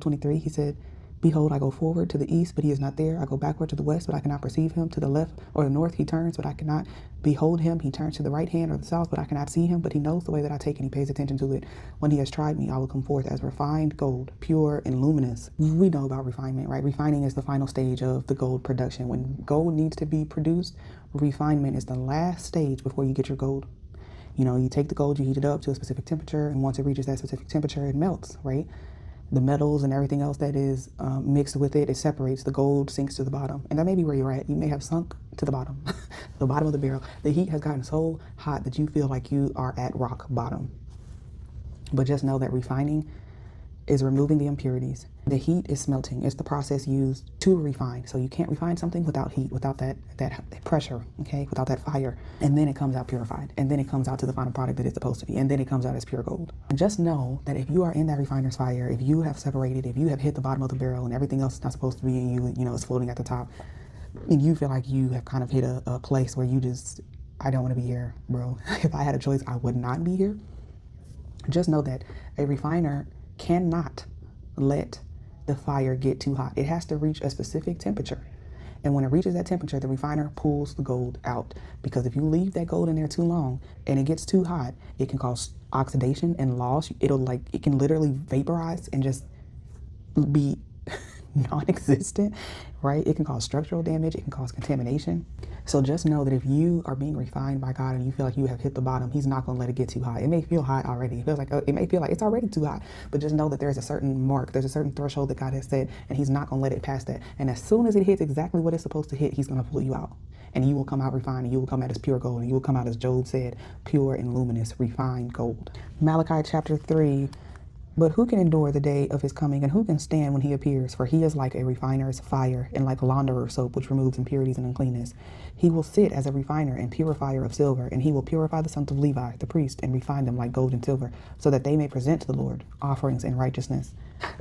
23, he said, behold, I go forward to the east, but he is not there. I go backward to the west, but I cannot perceive him. To the left or the north he turns, but I cannot behold him. He turns to the right hand or the south, but I cannot see him. But he knows the way that I take, and he pays attention to it. When he has tried me, I will come forth as refined gold, pure and luminous. We know about refinement, right? Refining is the final stage of the gold production. When gold needs to be produced, refinement is the last stage before you get your gold. You know, you take the gold, you heat it up to a specific temperature, and once it reaches that specific temperature, it melts, right? The metals and everything else that is mixed with it, it separates. The gold sinks to the bottom. And that may be where you're at. You may have sunk to the bottom, the bottom of the barrel. The heat has gotten so hot that you feel like you are at rock bottom. But just know that refining is removing the impurities. The heat is smelting. It's the process used to refine. So you can't refine something without heat, without that pressure, okay, without that fire. And then it comes out purified. And then it comes out to the final product that it's supposed to be. And then it comes out as pure gold. And just know that if you are in that refiner's fire, if you have separated, if you have hit the bottom of the barrel and everything else is not supposed to be in you, you know, it's floating at the top, and you feel like you have kind of hit a place where you just, I don't want to be here, bro. If I had a choice, I would not be here. Just know that a refiner cannot let the fire get too hot. It has to reach a specific temperature. And when it reaches that temperature, the refiner pulls the gold out. Because if you leave that gold in there too long and it gets too hot, it can cause oxidation and loss. It can literally vaporize and just be non-existent, right? It can cause structural damage. It can cause contamination. So just know that if you are being refined by God and you feel like you have hit the bottom, he's not going to let it get too hot. It may feel hot already. It may feel like it's already too hot, but just know that there's a certain mark. There's a certain threshold that God has set, and he's not going to let it pass that. And as soon as it hits exactly what it's supposed to hit, he's going to pull you out. And you will come out refined, and you will come out as pure gold, and you will come out, as Job said, pure and luminous, refined gold. Malachi chapter 3. But who can endure the day of his coming, and who can stand when he appears? For he is like a refiner's fire, and like launderer's soap, which removes impurities and uncleanness. He will sit as a refiner and purifier of silver, and he will purify the sons of Levi, the priest, and refine them like gold and silver, so that they may present to the Lord offerings in righteousness.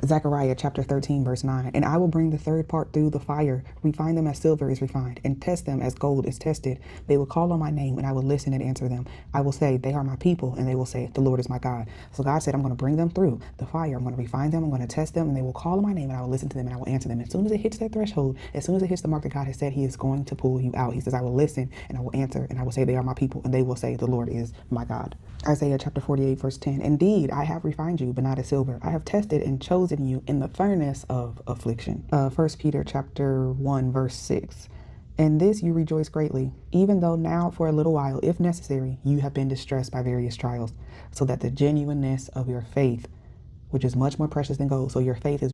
Zechariah chapter 13, verse 9. And I will bring the third part through the fire, refine them as silver is refined, and test them as gold is tested. They will call on my name, and I will listen and answer them. I will say, they are my people, and they will say, the Lord is my God. So God said, I'm going to bring them through the fire. I'm going to refine them. I'm going to test them, and they will call on my name, and I will listen to them, and I will answer them. As soon as it hits that threshold, as soon as it hits the mark that God has said, he is going to pull you out. He says, I will listen, and I will answer, and I will say, they are my people, and they will say, the Lord is my God. Isaiah chapter 48, verse 10. Indeed, I have refined you, but not as silver. I have tested and chosen you in the furnace of affliction. 1 Peter chapter 1, verse 6. In this you rejoice greatly, even though now for a little while, if necessary, you have been distressed by various trials, so that the genuineness of your faith, which is much more precious than gold, so your faith is